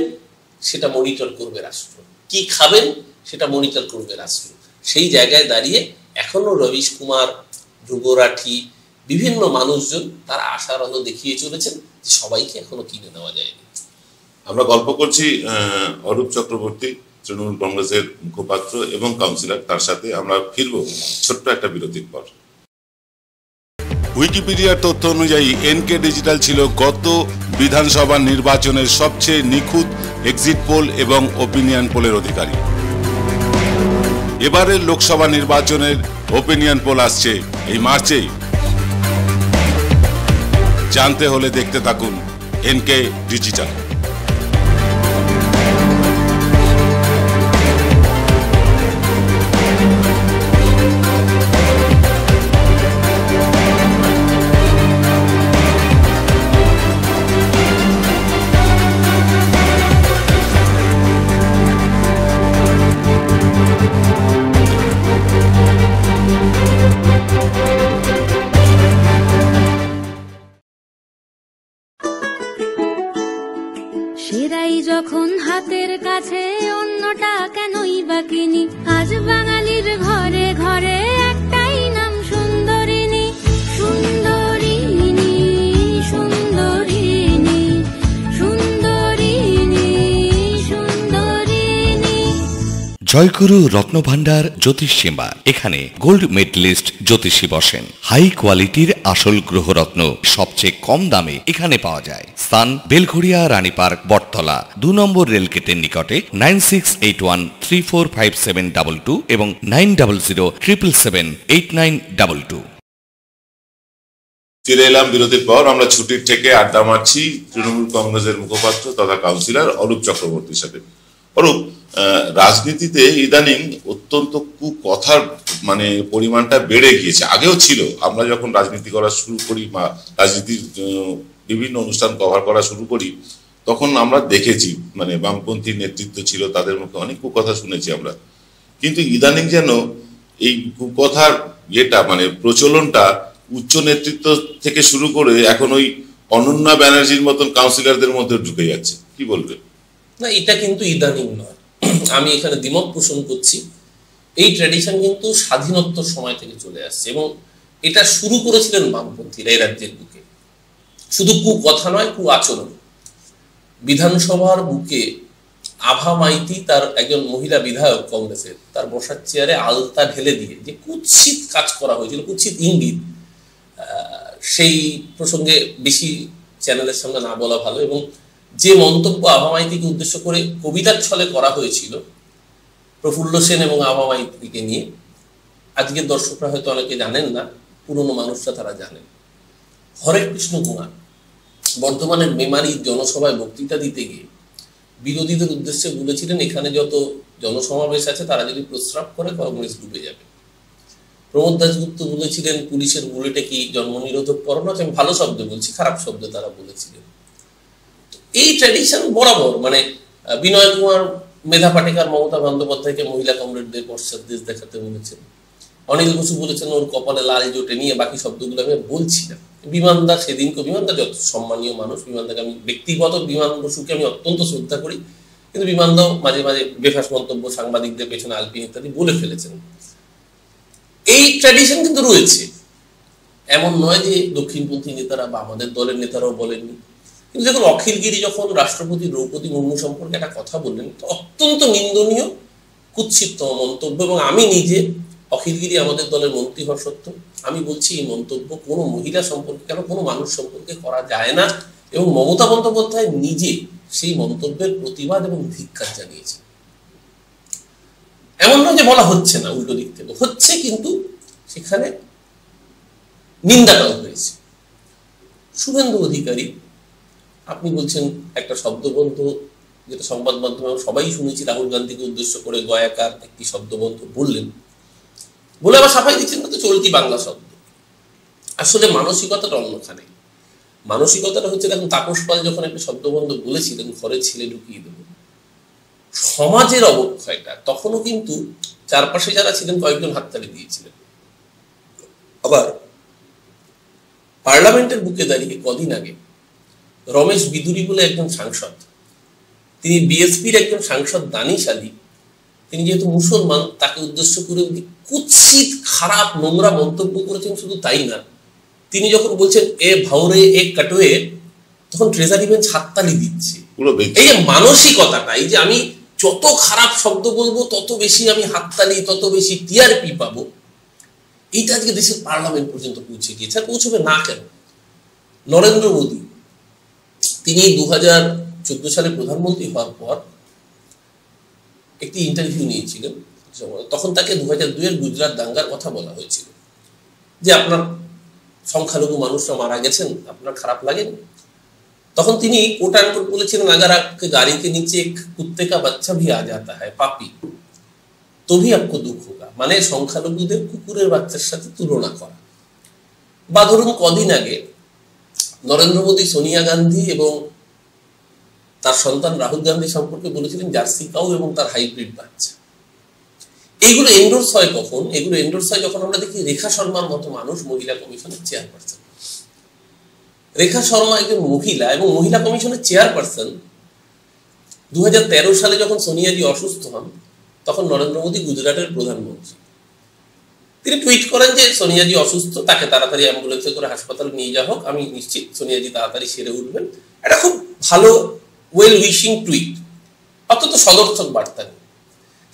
সেটা মনিটর করবে রাষ্ট্র, কি খাবেন সেটা মনিটর করবে রাষ্ট্র। সেই জায়গায় দাঁড়িয়ে এখনো রবিশ কুমার, ধ্রুব রাঠি, বিভিন্ন মানুষজন তারা আশার আলো দেখিয়ে চলেছেন যে সবাইকে এখনো কিনে নেওয়া যায়নি। আমরা গল্প করছি অরূপ চক্রবর্তী, তৃণমূল কংগ্রেসের মুখপাত্র এবং কাউন্সিলর, তার সাথে আমরা ফিরব ছোট্ট একটা বিরতির পর। উইকিপিডিয়ার তথ্য অনুযায়ী এনকে ডিজিটাল ছিল গত বিধানসভা নির্বাচনের সবচেয়ে নিখুঁত এক্সিট পোল এবং ওপিনিয়ন পোলের অধিকারী। এবারের লোকসভা নির্বাচনের ওপিনিয়ন পোল আসছে এই মার্চেই। জানতে হলে দেখতে থাকুন এনকে ডিজিটাল। সেরাই যখন হাতের কাছে অন্যটা কেনই বা কিনি, আজ বাঙালির ঘরে ঘরে একটাই নাম সুন্দরিনী। সুন্দরিনী সুন্দরিনী সুন্দরিনী সুন্দরিনী। জয়গুরু রত্নভান্ডার জ্যোতিষীমা, এখানে গোল্ড মেডেলিস্ট জ্যোতিষী বসেন। হাই কোয়ালিটির আসল গ্রহরত্ন সবচেয়ে কম দামে এখানে পাওয়া যায়। স্থান বেলঘড়িয়া, রানী পার্ক, বটতলা, 2 নম্বর রেলগেটের নিকটে। 9681345722 এবং 9007778922। ফিরে এলাম বিরতির পর। আমরা ছুটির থেকে আড্ডা মারছি তৃণমূল কংগ্রেসের মুখপাত্র তথা কাউন্সিলর অরূপ চক্রবর্তীর সাথে। অরূপ, রাজনীতিতে ইদানিং অত্যন্ত কুকথার মানে পরিমাণটা বেড়ে গিয়েছে। আগেও ছিল, আমরা যখন রাজনীতি করা শুরু করি বা রাজনীতির বিভিন্ন অনুষ্ঠান কভার করা শুরু করি তখন আমরা দেখেছি মানে বামপন্থী নেতৃত্ব ছিল, তাদের মুখে অনেক কুকথা শুনেছি আমরা। কিন্তু ইদানিং যেন এই কুকথার মানে প্রচলনটা উচ্চ নেতৃত্ব থেকে শুরু করে এখন ওই অনন্যা ব্যানার্জির মতন কাউন্সিলরদের মধ্যে ঢুকে যাচ্ছে, কি বলবে? না, এটা কিন্তু ইদানিং নয়, আমি এখানে দ্বিমত পোষণ করছি। এই ট্র্যাডিশন কিন্তু স্বাধীনোত্তর সময় থেকে চলে আসছে এবং এটা শুরু করেছিলেন বামপন্থীরা এই রাজ্যের বুকে। শুধু কুকথা নয়, কু আচরণ। বিধানসভার বুকে আভা মাইতি, তার একজন মহিলা বিধায়ক কংগ্রেসের, তার বসার চেয়ারে আলতা ঢেলে দিয়ে যে কুৎসিত কাজ করা হয়েছিল, কুৎসিত ইঙ্গিত, সেই প্রসঙ্গে বেশি চ্যানেলের সামনে না বলা ভালো। এবং যে মন্তব্য আভা মাইতিকে উদ্দেশ্য করে কবিতার ছলে করা হয়েছিল প্রফুল্ল সেন এবং আভা মাইতিকে নিয়ে, আজকের দর্শকরা হয়তো অনেকে জানেন না, পুরনো মানুষরা তারা জানেন। হরে কৃষ্ণ কুমার বর্ধমানের মেমারি জনসভায় বক্তৃতা দিতে গিয়ে বিরোধীদের উদ্দেশ্যে বলেছিলেন, এখানে যত জনসমাবেশ আছে তারা যদি প্রস্রাব করে কংগ্রেস ডুবে যাবে। প্রমোদ দাশগুপ্ত বলেছিলেন, পুলিশের বুলেটে কি জন্ম নিরোধক পরোনা। আমি ভালো শব্দ বলছি, খারাপ শব্দ তারা বলেছিলেন। এই ট্র্যাডিশন বরাবর, মানে বিনয় কুমার মেধা পাটেকার মমতা বন্দ্যোপাধ্যায়কে মহিলা কমরেডদের পশ্চাৎ দেশ দেখাতে বলেছেন। অনিল বসু বলেছেন ওর কপালে লাল জোটে নিয়ে, বাকি শব্দগুলো আমি বলছি না। বিমানদা সেদিনকে, বিমানদা যত সম্মানীয় মানুষ, বিমানদাকে আমি ব্যক্তিগত, বিমান বসুকে আমি অত্যন্ত শ্রদ্ধা করি, কিন্তু বিমানদাও মাঝে মাঝে বেফাস মন্তব্য সাংবাদিকদের পেছনে আলপিন ইত্যাদি বলে ফেলেছেন। এই ট্র্যাডিশন কিন্তু রয়েছে, এমন নয় যে দক্ষিণপন্থী নেতারা বা আমাদের দলের নেতারাও বলেননি। কিন্তু দেখুন, অখিলগিরি যখন রাষ্ট্রপতি দ্রৌপদী মুর্মু সম্পর্কে একটা কথা বললেন, অত্যন্ত নিন্দনীয় কুৎসিততম মন্তব্য। এবং আমি নিজে, অখিলগিরি আমাদের দলের মন্ত্রী হওয়া সত্ত্বেও আমি বলছি এই মন্তব্য কোনো মহিলা সম্পর্কে কেন, কোনো মানুষ সম্পর্কে করা যায় না। এবং মমতা বন্দ্যোপাধ্যায় নিজে সেই মন্তব্যের প্রতিবাদ এবং ধিক্কার জানিয়েছে। এমন নয় যে বলা হচ্ছে না, উল্টো দিক থেকে হচ্ছে, কিন্তু সেখানে নিন্দাটাও হয়েছে। শুভেন্দু অধিকারী, আপনি বলছেন একটা শব্দবন্ধ, যেটা সংবাদ মাধ্যমে সবাই শুনেছি, রাহুল গান্ধীকে উদ্দেশ্য করে গয়াকার একটি শব্দবন্ধ বললেন, বলে আবার সাফাই দিচ্ছেন না তো চলতি বাংলা শব্দ। আসলে মানসিকতাটা অন্যখানে। মানসিকতাটা হচ্ছে, দেখুন, তাপস পাল যখন একটা শব্দবন্ধ বলেছিলেন, ঘরে ছেলে ঢুকিয়ে দেব, সমাজের অবক্ষয়টা তখনও কিন্তু চারপাশে যারা ছিলেন কয়েকজন হাততালি দিয়েছিলেন। আবার পার্লামেন্টের বুকে দাঁড়িয়ে কদিন আগে রমেশ বিদুরি বলে একজন সাংসদ, তিনি বিএসপির একজন সাংসদ দানিশ আলী, তিনি যেহেতু মুসলমান তাকে উদ্দেশ্য করে কুৎসিত খারাপ নোংরা মন্তব্য করেছেন। শুধু তাই না, তিনি যখন বলছেন এ ভাউরে এ কাটোয়ে, তখন ট্রেজারি বেঞ্চ হাততালি দিচ্ছে। এই যে মানসিকতাটা, এই যে আমি যত খারাপ শব্দ বলবো তত বেশি আমি হাততালি, তত বেশি টিআরপি পাবো, এইটা আজকে দেশের পার্লামেন্ট পর্যন্ত পৌঁছে গিয়েছে। আর পৌঁছবে না কেন? নরেন্দ্র মোদী তিনি 2014 সালে প্রধানমন্ত্রী হওয়ার পর একটি ইন্টারভিউ নিয়েছিলেন। তখন তাকে 2002 গুজরাট দাঙ্গার কথা বলা হয়েছিল, যে আপনার সংখ্যালঘু মানুষরা মারা গেছেন, আপনার খারাপ লাগেন? তখন তিনি কোট আনকোট বলেছিলেন, अगर आपके गाड़ी के नीचे एक कुत्ते का बच्चा भी आ जाता है पापी तो भी आपको दुख होगा। মানে সংখ্যালঘুদের কুকুরের বাচ্চার সাথে তুলনা করা। বা ধরুন কদিন আগে নরেন্দ্র মোদী সোনিয়া গান্ধী এবং তার সন্তান রাহুল গান্ধী সম্পর্কে বলেছিলেন জার্সি কাউ এবং তার হাইব্রিড বাচ্চা। এইগুলো এন্ডোর্স হয় কখন? এগুলো এন্ডোর্স হয় যখন আমরা দেখি রেখা শর্মার মতো মানুষ মহিলা কমিশনের চেয়ারপারসন। রেখা শর্মা একজন মহিলা এবং মহিলা কমিশনের চেয়ারপারসন। 2013 সালে যখন সোনিয়াজি অসুস্থ হন, তখন নরেন্দ্র মোদী গুজরাটের প্রধানমন্ত্রী। তিনি টুইট করেন যে সোনিয়াজি অসুস্থ, তাকে তাড়াতাড়ি অ্যাম্বুলেন্সে করে হাসপাতালে নিয়ে যাওয়া হোক, আমি নিশ্চিত সোনিয়াজি তাড়াতাড়ি সেরে উঠবেন। এটা খুব ভালো ওয়েল উইশিং টুইট, অত্যন্ত সদর্থক বার্তা।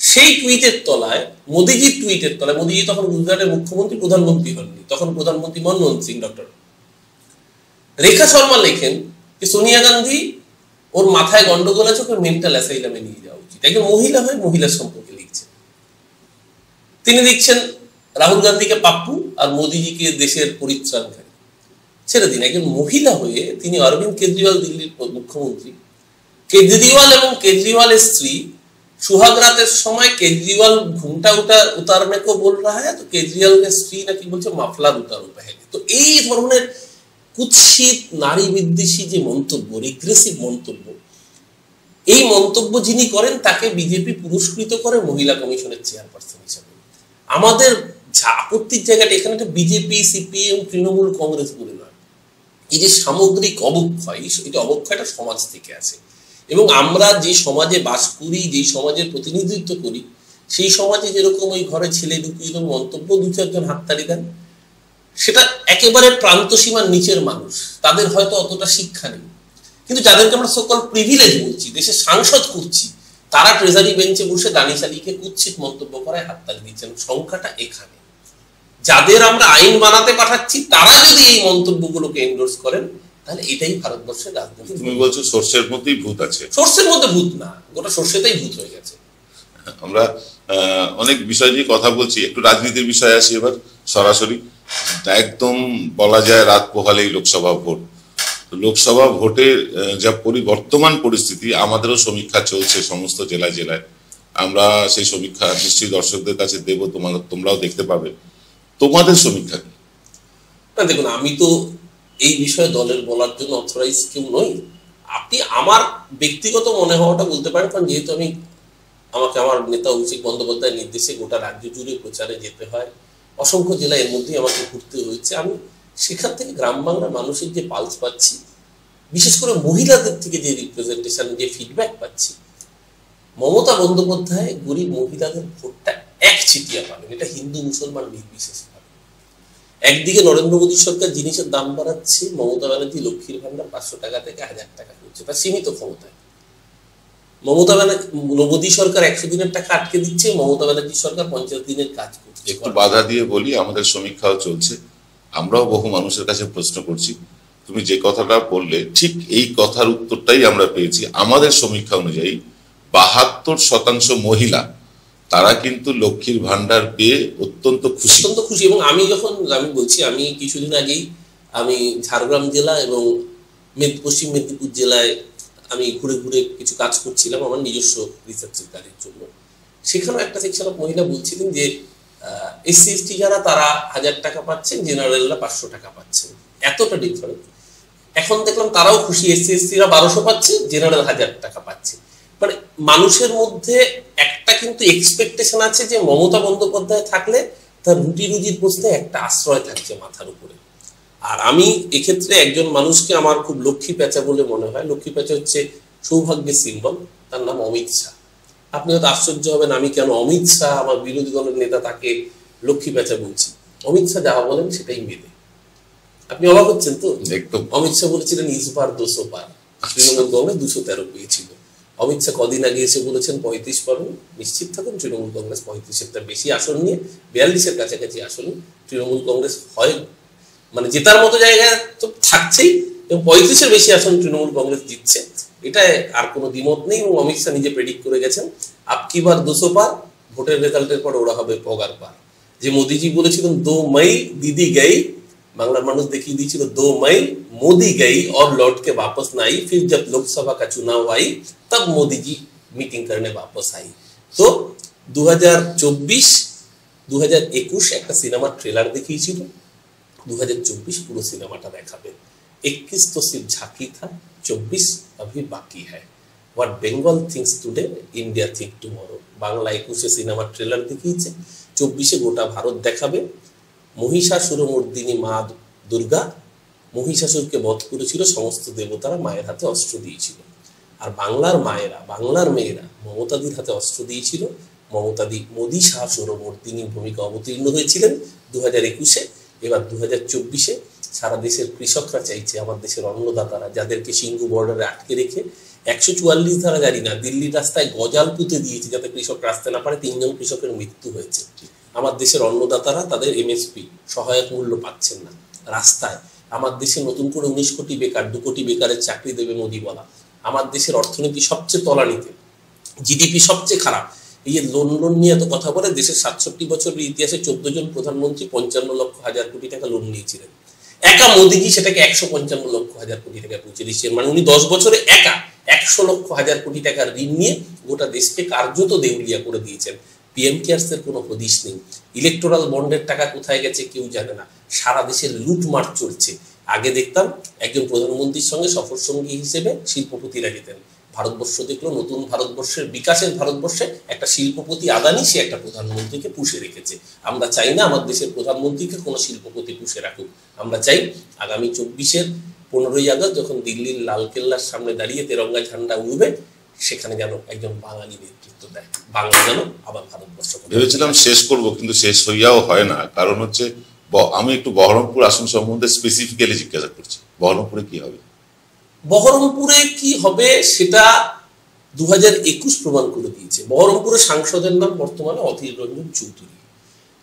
সেই টুইটের তলায়, মোদীজির টুইটের তলায়, মোদীজি তখন গুজরাটের মুখ্যমন্ত্রী, প্রধানমন্ত্রী হননি, তখন প্রধানমন্ত্রী মনমোহন সিং ডক্টর, রেখা শর্মা লেখেন যে সোনিয়া গান্ধী ওর মাথায় গন্ডগোল আছে, ওকে মেন্টাল অ্যাসাইলামে নিয়ে যাওয়া উচিত। একজন মহিলা হয়ে মহিলার সম্পর্কে লিখছেন। তিনি লিখছেন রাহুল গান্ধীকে পাপ্পু আর মোদীজিকে দেশের পরিত্রাণকারী। ছেড়ে দিন, একজন মহিলা হয়ে তিনি অরবিন্দ কেজরিওয়াল, দিল্লির মুখ্যমন্ত্রী, কেজরিওয়াল এবং কেজরিওয়ালের স্ত্রী सुहाग रातेर समय केजरीवाल घुमटा उतारने को बोल रहा है, तो केजरीवाल के स्त्री नाकि बोलছে মাফলার উতারো पहले। तो এই ধরনের কুৎসিত নারী বিদ্বেষী যে মন্তব্য, রিগ্রেসিভ মন্তব্য, এই মন্তব্য যিনি করেন তাকে বিজেপি পুরস্কৃত করে মহিলা কমিশনের চেয়ারপারসন হিসেবে। আমাদের আপত্তির জায়গাটা এখানে একটা বিজেপি, সিপিএম, তৃণমূল কংগ্রেস বলে নয়, এই যে সামগ্রিক অবক্ষয়, এই অবক্ষয়টা সমাজ থেকে আছে। এবং আমরা যে সমাজে বাস করি, যে সমাজের প্রতিনিধিত্ব করি, সেই সমাজে যেরকম ওই ঘরে ছেলে ঢুকিয়ে মন্তব্য 2-4 জন হাততালি দেন, সেটা একেবারে প্রান্ত সীমার নিচের মানুষ, তাদের হয়তো অতটা শিক্ষা নেই। কিন্তু যাদেরকে আমরা সকল প্রিভিলেজ বলছি, দেশের সাংসদ করছি, তারা ট্রেজারি বেঞ্চে বসে দানিশ আলীকে কুৎসিত মন্তব্য করায় হাততালি দিচ্ছেন। সংখ্যাটা এখানে। যাদের আমরা আইন বানাতে পাঠাচ্ছি তারা যদি এই মন্তব্যগুলোকে এন্ডোর্স করেন, তাহলে এটাই ভারতবর্ষের রাজনীতি। তুমি বলছো সর্ষের মধ্যেই ভূত আছে। সর্ষের মধ্যে ভূত না, গোটা সর্ষেতেই ভূত হয়ে গেছে। আমরা অনেক বিষয় নিয়ে কথা বলছি, একটু রাজনীতির বিষয়ে আসি এবার সরাসরি। একদম বলা যায় রাত পোহালেই লোকসভা ভোট। লোকসভা ভোটের যা বর্তমান পরিস্থিতি, আমাদেরও সমীক্ষা চলছে সমস্ত জেলায় জেলায়। আমরা সেই সমীক্ষা নিশ্চয়ই দর্শকদের কাছে দেব, তোমরাও দেখতে পাবে। তোমাদের সমীক্ষা কি? না দেখুন, আমি তো এই বিষয়ে দলের বলার জন্য অথরাইজ কেউ নই। আপনি আমার ব্যক্তিগত মনে হওয়াটা বলতে পারেন, কারণ যেহেতু আমাকে আমার নেতা অভিষেক বন্দ্যোপাধ্যায়ের নির্দেশে গোটা রাজ্য জুড়ে প্রচারে যেতে হয়, অসংখ্য জেলায় এর মধ্যেই আমাকে ঘুরতে হয়েছে। আমি সেখান থেকে গ্রাম বাংলার মানুষের যে পালস পাচ্ছি, বিশেষ করে মহিলাদের থেকে যে রিপ্রেজেন্টেশন, যে ফিডব্যাক পাচ্ছি, মমতা বন্দ্যোপাধ্যায় গরিব মহিলাদের ভোটটা একচিটিয়া পাবেন, এটা হিন্দু মুসলমান নির্বিশেষে। একদিকে নরেন্দ্র মোদী সরকার জিনিসের দাম বাড়াচ্ছে, মমতা ব্যানার্জি লক্ষ্মীর ভান্ডার 500 টাকা থেকে 1000 টাকা করছে, তার সীমিত ক্ষমতায়। মোদী সরকার 100 দিনের টাকা আটকে দিচ্ছে, মমতা ব্যানার্জি সরকার 50 দিনের কাজ করছে। একটু বাধা দিয়ে বলি, আমাদের সমীক্ষাও চলছে, আমরাও বহু মানুষের কাছে প্রশ্ন করছি। তুমি যে কথাটা বললে ঠিক এই কথার উত্তরটাই আমরা পেয়েছি। আমাদের সমীক্ষা অনুযায়ী 72% মহিলা তারা কিন্তু লক্ষ্মীর ভান্ডার পেয়ে অত্যন্ত খুশি। এবং আমি বলছি, আমি কিছুদিন আগেই আমি ঝাড়গ্রাম জেলা এবং পশ্চিম মেদিনীপুর জেলায় আমি ঘুরে ঘুরে কিছু কাজ করছিলাম আমার নিজস্ব রিসার্চের কাজের জন্য। সেখানে একটা সেকশন অফ মহিলা বলছিলেন যে এসসি এসটি যারা তারা 1000 টাকা পাচ্ছেন, জেনারেলরা 500 টাকা পাচ্ছেন, এতটা ডিফারেন্স। এখন দেখলাম তারাও খুশি, এসসি এসটিরা 1200 পাচ্ছে, জেনারেল 1000 টাকা পাচ্ছে। মানে মানুষের মধ্যে একটা কিন্তু এক্সপেকটেশন আছে যে মমতা বন্দ্যোপাধ্যায় থাকলে তার রুটি রুজির প্রশ্নে একটা আশ্রয় থাকছে মাথার উপরে। আর আমি এক্ষেত্রে একজন মানুষকে আমার খুব লক্ষ্মী পেঁচা বলে মনে হয়। লক্ষ্মী পেঁচা হচ্ছে সৌভাগ্যের সিম্বল, তার নাম অমিত শাহ। আপনি হয়তো আশ্চর্য হবেন আমি কেন অমিত শাহ, আমার বিরোধী দলের নেতা, তাকে লক্ষ্মী পেঁচা বলছি। অমিত শাহ যা বলেন সেটাই মেলে। আপনি অবাক হচ্ছেন তো? অমিত শাহ বলেছিলেন ইসবার 200 পার, তৃণমূল কংগ্রেস 213 পেয়েছিল। অমিত শাহ কদিন আগে এসে বলেছেন 35 পাবেন। নিশ্চিত থাকুন তৃণমূল কংগ্রেস 35-এর বেশি আসন নিয়ে 42-এর কাছাকাছি আসন তৃণমূল কংগ্রেস হয়, মানে জেতার মতো জায়গায় তো থাকছেই, এবং 35-এর বেশি আসন তৃণমূল কংগ্রেস জিতছে, এটা আর কোনো দ্বিমত নেই। এবং অমিত শাহ নিজে প্রেডিক্ট করে গেছেন আপকি বার 200 পার, ভোটের রেজাল্টের পর ওরা হবে পগার পার। যে মোদিজি বলেছিলেন 2 मई दीदी गई, বাংলার মানুষ দেখিয়ে দিয়েছিল 2 मई मोदी गई और लौट के वापस ना आई, फिर जब लोकसभा का चुनाव आई तब मोदी जी मीटिंग करने वापस आई। तो 2024-2021 একটা সিনেমার ট্রেলার দেখিয়েছিল, 2024 পুরো সিনেমাটা দেখাবেন। 21 तो सिर्फ झांकी था, 24 अभी बाकी है। What Bengal thinks today, India think tomorrow. Bangla 21-এ সিনেমার ট্রেলার দেখিয়েছে, 24-এ গোটা ভারত দেখাবে। মহিষাসুরমর্দিনী মা দুর্গা মহিষাসুরকে বধ করেছিল, সমস্ত দেবতারা মায়ের হাতে অস্ত্র দিয়েছিল। আর বাংলার মায়েরা, বাংলার মেয়েরা মমতাদির হাতে অস্ত্র দিয়েছিল। মমতাদি মহিষাসুরমর্দিনীর ভূমিকা অবতীর্ণ হয়েছিলেন 2021-এ। এবার 2024-এ সারা দেশের কৃষকরা চাইছে, আমার দেশের অন্নদাতারা, যাদেরকে সিঙ্গু বর্ডারে আটকে রেখে 144 ধারা জারি না, দিল্লির রাস্তায় গজাল পুঁতে দিয়েছে যাতে কৃষক আসতে না পারে। 3 জন কৃষকের মৃত্যু হয়েছে। আমার দেশের অন্নদাতারা তাদের এমএসপি সহায়ক মূল্য পাচ্ছেন না, রাস্তায়। আমার দেশে নতুন করে 19 কোটি বেকার, 2 কোটি বেকারের চাকরি দেবে মোদি বলা। আমার দেশের অর্থনীতি সবচেয়ে তলানিতে, জিডিপি সবচেয়ে খারাপ। এই লোন নিয়ে এত কথা বলে, দেশের 67 বছরের ইতিহাসে 14 জন প্রধানমন্ত্রী 55 লক্ষ হাজার কোটি টাকা লোন নিয়েছিলেন। একা মোদিজি সেটাকে 155 লক্ষ হাজার কোটি টাকা পৌঁছে দিয়েছেন। মানে উনি 10 বছরে একা 100 লক্ষ হাজার কোটি টাকার ঋণ নিয়ে গোটা দেশকে কার্যত দেউলিয়া করে দিয়েছেন। পিএম কেয়ারসের কোনো হদিশ নেই। ইলেকটোরাল বন্ডের টাকা কোথায় গেছে কেউ জানে না। সারা দেশের লুটমার চলছে। আগে দেখতাম একজন প্রধানমন্ত্রীর সঙ্গে সফর সঙ্গী হিসেবে শিল্পপতিরা যেতেন। ভারতবর্ষ দেখলো নতুন ভারতবর্ষের বিকাশের ভারতবর্ষে একটা শিল্পপতি আদানি সে একটা প্রধানমন্ত্রীকে পুষে রেখেছে। আমরা চাই না আমার দেশের প্রধানমন্ত্রীকে কোনো শিল্পপতি পুষে রাখুক। আমরা চাই আগামী 24-এর 15ই আগস্ট যখন দিল্লির লালকেল্লার সামনে দাঁড়িয়ে তেরঙ্গা ঝান্ডা উড়বে, সেখানে যেন একজন বাঙালি নেতৃত্ব দেয়। বাংলা যেন আবার ভারতবর্ষ। ভেবেছিলাম শেষ করব, কিন্তু শেষ হইয়াও হয় না। কারণ হচ্ছে আমি একটু বহরমপুর আসন সম্বন্ধে স্পেসিফিক্যালি জিজ্ঞাসা করছি। বহরমপুরে কি হবে? বহরমপুরে কি হবে সেটা 2021 প্রমাণ করে দিয়েছে। বহরমপুরের সাংসদের নাম বর্তমানে অধীর রঞ্জন চৌধুরী।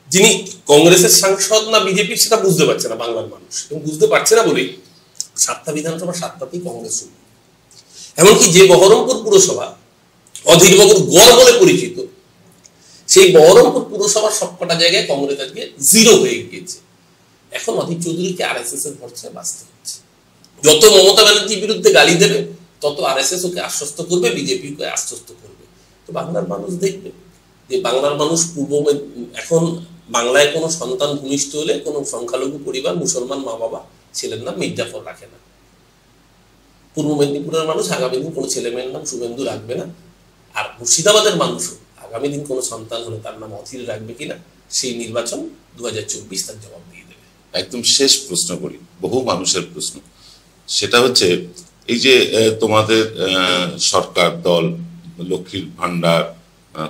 যিনি কংগ্রেসের সাংসদ না বিজেপির সেটা বুঝতে পারছে না বাংলার মানুষ, এবং বুঝতে পারছে না বলেই 7টা বিধানসভা 7টাতেই কংগ্রেস শুরু। এমনকি যে বহরমপুর পুরসভা অধীরবাবুর গড় বলে পরিচিত, সেই বহরমপুর পুরসভার সবকটা জায়গায় কংগ্রেস আজকে 0 হয়ে গিয়েছে। এখন অধীর চৌধুরীকে আরএসএস এর ভরসায় বাঁচতে হচ্ছে। যত মমতা ব্যানার্জির বিরুদ্ধে গালি দেবে তত আরএসএস ওকে আশ্বস্ত করবে, বিজেপি ওকে আশ্বস্ত করবে। তো বাংলার মানুষ দেখবে যে বাংলার মানুষ এখন বাংলায় কোনো সন্তান ভূমিষ্ঠ হলে কোনো সংখ্যালঘু পরিবার, মুসলমান মা বাবা ছেলের নাম মির্জাফর রাখে না। পূর্ব মেদিনীপুরের মানুষ আগামী দিন কোনো ছেলে মেয়ের নাম শুভেন্দু রাখবে না। আর মুর্শিদাবাদের মানুষও আগামী দিন কোনো সন্তান হলে তার নাম অধীর রাখবে কিনা, সেই নির্বাচন 2024 তার জবাব দিয়ে দেবে। একদম শেষ প্রশ্ন করি, বহু মানুষের প্রশ্ন, সেটা হচ্ছে এই যে তোমাদের সরকার দল লক্ষ্মীর ভান্ডার,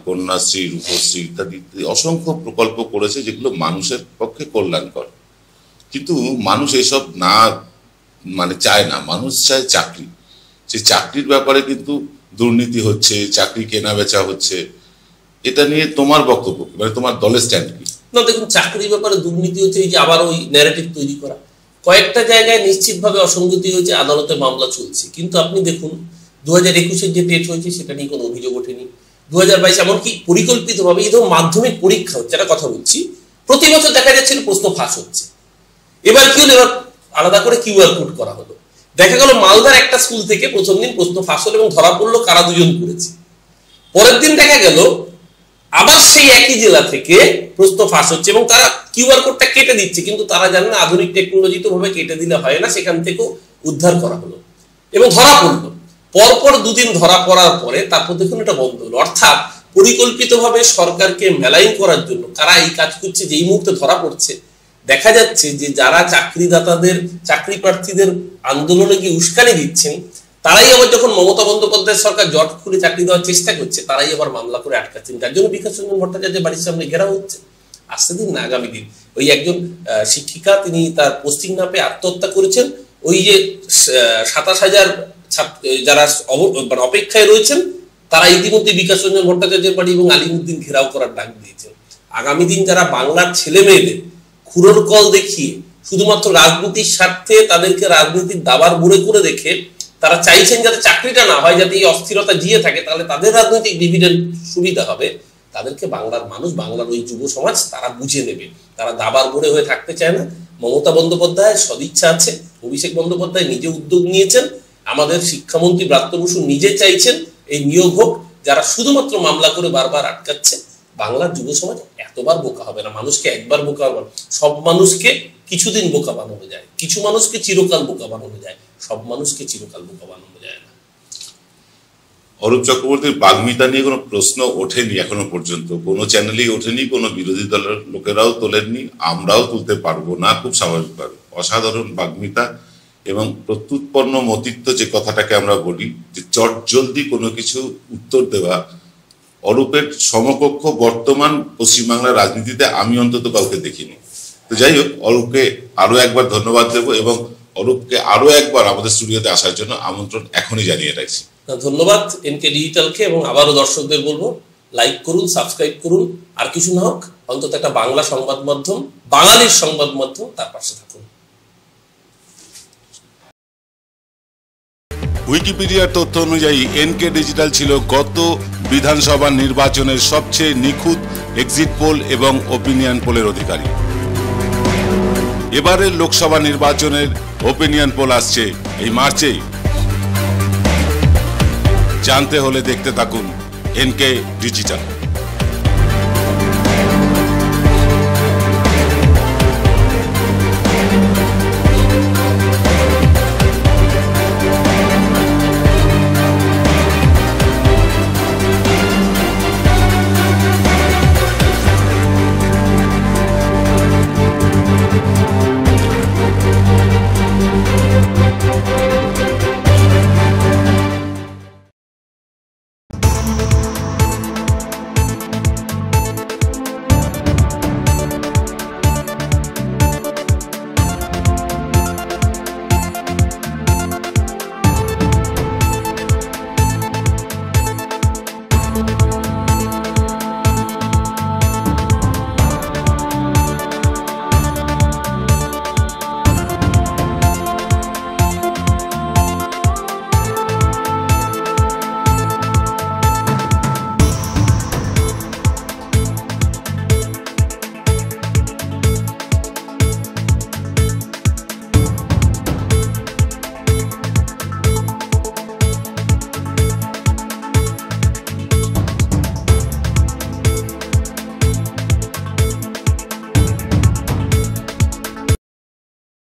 কন্যাশ্রী, রূপশ্রী ইত্যাদি অসংখ্য প্রকল্প করেছে যেগুলো মানুষের পক্ষে কল্যাণকর, কিন্তু মানুষ এসব না মানে চায় না। মানুষ চায় চাকরি। সেই চাকরির ব্যাপারে কিন্তু দুর্নীতি হচ্ছে, চাকরি কেনা বেচা হচ্ছে। এটা নিয়ে তোমার বক্তব্য, মানে তোমার দলের স্ট্যান্ড কি? না দেখুন, চাকরির ব্যাপারে দুর্নীতি হচ্ছে, এই যে আবার ওই ন্যারেটিভ তৈরি করা। কয়েকটা জায়গায় নিশ্চিতভাবে অসঙ্গতি হয়েছে, আদালতে মামলা চলছে, কিন্তু আপনি দেখুন 2021-এর যে টেট হয়েছে সেটা নিয়ে কোনো অভিযোগ ওঠেনি। 2022 এমনকি পরিকল্পিতভাবে এই ধরুন মাধ্যমিক পরীক্ষা হচ্ছে, একটা কথা বলছি, প্রতি বছর দেখা যাচ্ছিল প্রশ্ন ফাঁস হচ্ছে। এবার কি হলো, এবার আলাদা করে কিউআর কোড করা হলো। দেখা গেল মালদার একটা স্কুল থেকে প্রথম দিন প্রশ্ন ফাঁস হলো এবং ধরা পড়লো কারা 2 জন করেছে। পরের দিন দেখা গেল আবার সেই একই জেলা থেকে প্রশ্ন ফাঁস হচ্ছে এবং তারা কিউআর কোডটা কেটে দিচ্ছে, কিন্তু তারা জানে না আধুনিক টেকনোলজি তো ভাবে কেটে দিলে হয় না। সেখান থেকেও উদ্ধার করা হলো এবং ধরা পড়লো। পরপর 2 দিন ধরা পড়ার পরে তারপর দেখুন এটা বন্ধ হলো। অর্থাৎ পরিকল্পিতভাবে সরকারকে মেলাইন করার জন্য কারা এই কাজ করছে, যেই মুহূর্তে ধরা পড়ছে দেখা যাচ্ছে যে যারা চাকরিদাতাদের, চাকরি প্রার্থীদের আন্দোলনে গিয়ে উস্কানি দিচ্ছেন, তারাই আবার যখন মমতা বন্দ্যোপাধ্যায়ের সরকার জট খুলে চাকরি দেওয়ার চেষ্টা করছে, তারাই আবার মামলা করে আটকাচ্ছেন। যার জন্য বিকাশ রঞ্জন ভট্টাচার্যের বাড়ির সামনে ঘেরাও হচ্ছে। আসতে দিন না, আগামী দিন। ওই একজন শিক্ষিকা, তিনি তার পোস্টিং না পেয়ে আত্মহত্যা করেছেন। ওই যে 27,000 যারা অপেক্ষায় রয়েছেন, তারা ইতিমধ্যে বিকাশ রঞ্জন ভট্টাচার্যের বাড়ি এবং আলিমুদ্দিন ঘেরাও করার ডাক দিয়েছেন। আগামী দিন যারা বাংলার ছেলে মেয়েদের খুরোর কল দেখিয়ে শুধুমাত্র রাজনীতির স্বার্থে তাদেরকে রাজনীতির দাবার বুড়ে করে দেখে তারা চাইছেন যাতে চাকরিটা না হয়, যাতে এই অস্থিরতা জিয়ে থাকে, তাহলে তাদের রাজনৈতিক ডিভিডেন্ড সুবিধা হবে, তাদেরকে বাংলার মানুষ, বাংলার ওই যুব সমাজ তারা বুঝে নেবে। তারা দাবার বুড়ে হয়ে থাকতে চায় না। মমতা বন্দ্যোপাধ্যায়ের সদিচ্ছা আছে, অভিষেক বন্দ্যোপাধ্যায় নিজে উদ্যোগ নিয়েছেন, আমাদের শিক্ষামন্ত্রী ব্রাত্য বসু নিজে চাইছেন এই নিয়োগ হোক। যারা শুধুমাত্র মামলা করে বারবার আটকাচ্ছে, বাংলার যুব সমাজ এতবার বোকা হবে না। মানুষকে একবার বোকা হবে, সব মানুষকে কিছুদিন বোকা বানানো যায়, কিছু মানুষকে চিরকাল বোকা বানানো যায়, সব মানুষকে চিরকাল বোকা বানানো যায় না। অরূপ চক্রবর্তীর বাগ্মিতা নিয়ে কোনো প্রশ্ন ওঠেনি এখনো পর্যন্ত, কোনো চ্যানেলেই ওঠেনি, কোনো বিরোধী দলের লোকেরাও তোলেননি, আমরাও তুলতে পারবো না। খুব স্বাভাবিকভাবে অসাধারণ বাগ্মিতা এবং প্রত্যুৎপন্ন মতিত্ব, যে কথাটাকে আমরা বলি, যে চটজলদি কোনো কিছু উত্তর দেওয়া, অরূপের সমকক্ষ বর্তমান পশ্চিমবাংলার রাজনীতিতে আমি অন্তত কাউকে দেখিনি। তো যাই হোক, অরূপকে আরো একবার ধন্যবাদ দেবো এবং অরূপকে আরো একবার আমাদের স্টুডিওতে আসার জন্য আমন্ত্রণ এখনই জানিয়ে রাখছি। ধন্যবাদ এনকে ডিজিটালকে, এবং আবারও দর্শকদের বলবো লাইক করুন, সাবস্ক্রাইব করুন, আর কিছু না হোক অন্তত একটা বাংলা সংবাদ মাধ্যম, বাঙালির সংবাদ মাধ্যম, তার পাশে থাকুন। উইকিপিডিয়ার তথ্য অনুযায়ী এনকে ডিজিটাল ছিল গত বিধানসভা নির্বাচনের সবচেয়ে নিখুঁত এক্সিট পোল এবং ওপিনিয়ন পোলের অধিকারী। এবারের লোকসভা নির্বাচনের ওপিনিয়ন পোল আসছে এই মার্চেই। জানতে হলে দেখতে থাকুন এনকে ডিজিটাল।